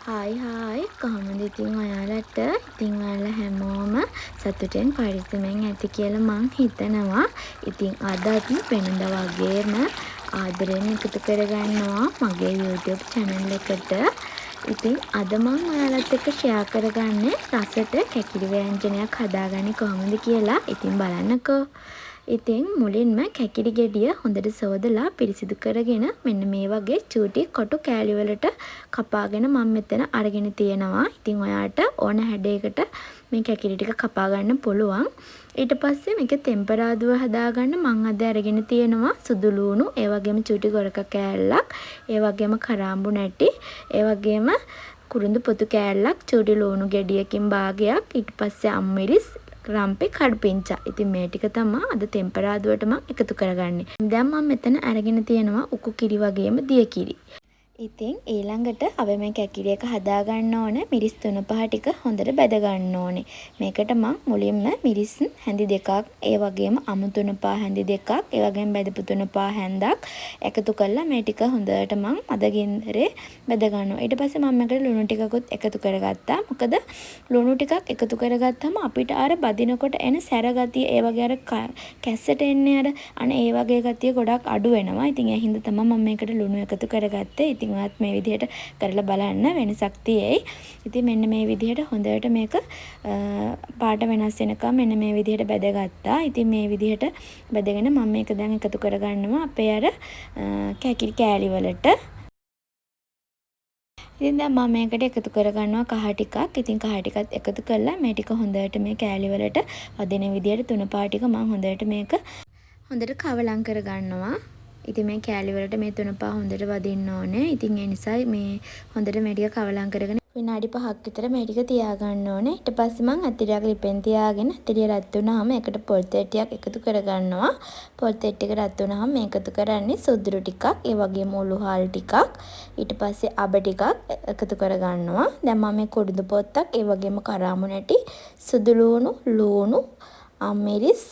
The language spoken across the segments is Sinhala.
හායි කොහොමද ඉතින් ඔයාලට ඉතින් ඔයාලා හැමෝම සතුටෙන් පරිස්සමෙන් ඇති කියලා මං හිතනවා. ඉතින් අදත් වෙනදා වගේම ආදරෙන් එකතු කරගන්නවා මගේ YouTube channel එකට. ඉතින් අද මං ඔයාලත් එක්ක ෂෙයා කරගන්නේ රසට කැකිරි ව්‍යංජනයක් හදාගන්නේ කොහොමද කියලා. ඉතින් බලන්නකෝ. ඉතින් මුලින්ම කැකිරි ගෙඩිය හොඳට සෝදලා පිරිසිදු කරගෙන මෙන්න මේ වගේ චූටි කොටු කෑලි වලට කපාගෙන මම මෙතන අරගෙන තියෙනවා. ඉතින් ඔයාට ඕන හැඩයකට මේ කැකිරි ටික කපා ගන්න පුළුවන්. ඊට පස්සේ මේකේ ටෙම්පරාදුව හදාගන්න මම අද අරගෙන තියෙනවා සුදු ලූණු, ඒ වගේම චූටි ගොරක කෑල්ලක්, ඒ වගේම කරාඹු නැටි, ඒ වගේම කුරුඳු පොතු කෑල්ලක්, චූටි ලූණු ගෙඩියකින් භාගයක්, ඊට පස්සේ අම්මිරිස්, රම්පේ කඩුපිංචා. ඉතින් මේ ටික තමයි අද ටෙම්පරාදුවට මම එකතු කරගන්නේ. දැන් මම මෙතන අරගෙන තියෙනවා උකු කිරි වගේම දිය කිරි. ඉතින් ඊළඟට අපි මේ කැකිරි එක හදා ගන්න ඕන මිරිස් 3-5 ටික හොඳට බැද ගන්න ඕනේ. මේකට මම මුලින්ම මිරිස් හැඳි දෙකක්, ඒ වගේම අමු 3-5 හැඳි දෙකක්, ඒ වගේම බැදපු 3-5 හැන්දක් එකතු කරලා මේ ටික හොඳට මම අද ගින්දරේ බැද ගන්නවා. ඊට පස්සේ මම මේකට ලුණු ටිකකුත් එකතු කරගත්තා. මොකද ලුණු ටිකක් එකතු කරගත්තාම අපිට අර බදිනකොට එන සැර ගතිය, ඒ වගේ අර කැස්සට එන්නේ අනේ ඒ වගේ ගතිය ගොඩක් අඩු වෙනවා. ඉතින් ඒ හින්දා තමයි මම මේකට ලුණු එකතු කරගත්තේ. ඉතින් ඔයත් මේ විදිහට කරලා බලන්න වෙනසක් තියෙයි. ඉතින් මෙන්න මේ විදිහට හොඳට මේක පාට වෙනස් වෙනකම් මෙන්න මේ විදිහට බැදගත්තා. ඉතින් මේ විදිහට බැදගෙන මම මේක දැන් එකතු කරගන්නවා අපේ අර කැකිරි කෑලි වලට. ඉතින් දැන් මම මේකට එකතු කරගන්නවා කහ ටිකක්. ඉතින් කහ ටිකත් එකතු කරලා මේ ටික හොඳට මේ කෑලි වලට වදින විදිහට තුන පා ටික මම හොඳට මේක හොඳට කවලම් කරගන්නවා. ඉතින් මේ කෑලි වලට මේ 3-5 හොඳට වදින්න ඕනේ. ඉතින් ඒ නිසා මේ හොඳට මේ ටික කවලම් කරගෙන විනාඩි 5ක් විතර මේ ටික තියාගන්න ඕනේ. ඊට පස්සේ මම අතිරියක් ලිපෙන් තියාගෙන අතිරිය රත් වුණාම ඒකට පොල් තෙට්ටියක් එකතු කරගන්නවා. පොල් තෙට්ටි එක රත් වුණාම මේ එකතු කරන්නේ සුදුරු ටිකක්, ඒ වගේම උළු හාල් ටිකක්, ඊට පස්සේ අබ ටිකක් එකතු කරගන්නවා. දැන් මම මේ කුරුඳු පොත්තක්, ඒ වගේම කරාඹු නැටි, සුදු ලූණු, අම්මිරිස්,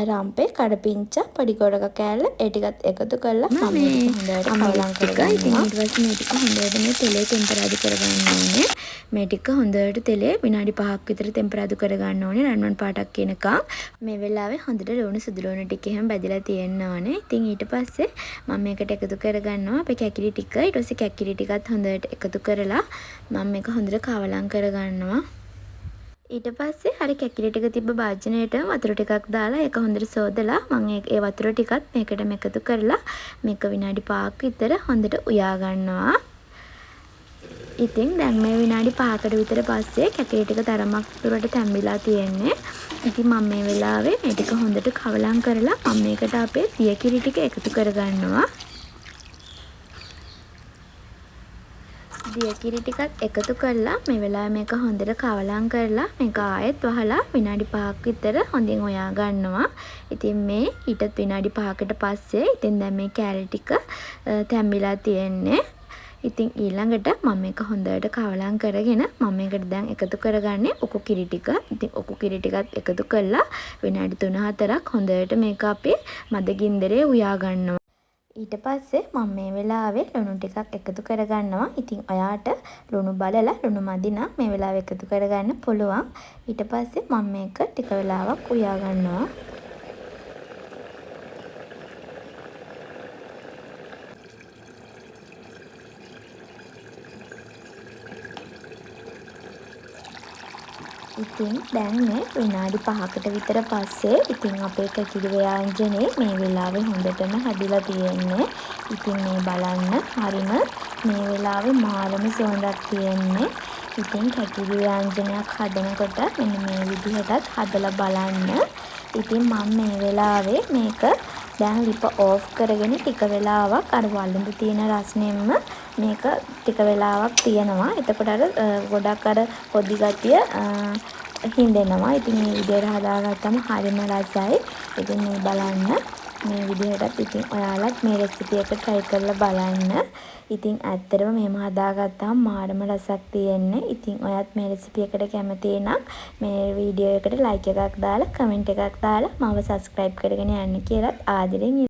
රම්පේ කඩපිංචා, පොඩි ගොඩක කෑල්ල ඒ ටිකත් එකතු කරලා මම හොඳට කවලම් කරගන්නවා. ඉතින් ඊට පස්සේ මේ ටික හොඳට මේ තෙලේ ටෙම්පරාදු කරගන්න ඕනේ. මේ ටික හොඳට තෙලේ විනාඩි 5ක් විතර ටෙම්පරාදු කරගන්න ඕනේ. රන්වන් පාටක් එනකම් මේ වෙලාවේ හොඳට ලුණු සුදු ලුණු ටික එහෙම බැදලා තියෙන්න ඕනේ. ඉතින් ඊට පස්සේ මම මේකට එකතු කරගන්නවා අපේ කැකිරි ටික. ඊට පස්සේ කැකිරි ටිකත් හොඳට එකතු කරලා මම මේක හොඳට කවලම් කරගන්නවා. ඊට පස්සේ හරි කැකිරි ටික තිබ්බ භාජනයට වතුර ටිකක් දාලා ඒක හොඳට සෝදලා මම ඒ වතුර ටිකත් මේකට එකතු කරලා මේක විනාඩි 5ක් විතර හොඳට උයා ගන්නවා. ඉතින් දැන් මේ විනාඩි 5කට විතර පස්සේ කැකිරි ටික තරමක් දුරට තැම්බිලා තියෙන්නේ. ඉතින් මම මේ වෙලාවේ මේ ටික හොඳට කවලම් කරලා මම මේකට අපේ දිය කිරි ටික එකතු කරගන්නවා. දිය කිරි ටිකත් එකතු කරලා මේ වෙලාවේ මේක හොඳට කවලම් කරලා මේක ආයෙත් වහලා විනාඩි 5ක් විතර හොඳින් උයා ගන්නවා. ඉතින් මේ ඊටත් විනාඩි 5කට පස්සේ ඉතින් දැන් මේ කෑලි ටික තැම්බිලා තියෙන්නේ. ඉතින් ඊළඟට මම මේක හොඳට කවලම් කරගෙන මම මේකට දැන් එකතු කරගන්නේ උකු කිරි ටික. ඉතින් උකු කිරි ටිකත් එකතු කරලා විනාඩි 3-4ක් හොඳට මේක අපේ මද ගින්දරේ උයා ගන්නවා. ඊට පස්සේ මම මේ වෙලාවේ ලුණු ටිකක් එකතු කරගන්නවා. ඉතින් ඔයාට ලුණු බලලා ලුණු මදි නම් මේ වෙලාවේ එකතු කරගන්න පුළුවන්. ඊට පස්සේ මම මේක ටික වෙලාවක් උයා ගන්නවා. ඉතින් දැන් මේ විනාඩි 5කට විතර පස්සේ ඉතින් අපේ කැකිරි ව්‍යංජනේ මේ වෙලාවේ හොඳටම හැදිලා තියෙන්නේ. ඉතින් මේ බලන්න හරිම මේ වෙලාවේ මාළම සුවඳක් තියෙන්නේ. ඉතින් කැකිරි ව්‍යංජනයක් හදනකොට මෙන්න මේ විදිහටත් හදලා බලන්න. ඉතින් මම මේ වෙලාවේ මේක දැන් ලිප ඕෆ් කරගෙන ටික වෙලාවක් අර වළඳ තියෙන රස්නෙම්ම මේක ටික වෙලාවක් තියනවා. එතකොට අර ගොඩක් අර පොඩි ගතිය හින්දෙනවා. ඉතින් මේ විදිහට හදාගත්තම හරිම රසයි. ඉතින් මේ බලන්න මේ විදිහටත් ඉතින් ඔයාලත් මේ රෙසිපි එක try කරලා බලන්න. ඉතින් ඇත්තටම මෙහෙම හදාගත්තාම මාරම රසක් තියෙන්නේ. ඉතින් ඔයත් මේ රෙසිපි එකට කැමති නම් මේ වීඩියෝ එකට like එකක් දාලා comment එකක් දාලා මාව subscribe කරගෙන යන්න කියලාත් ආදරෙන්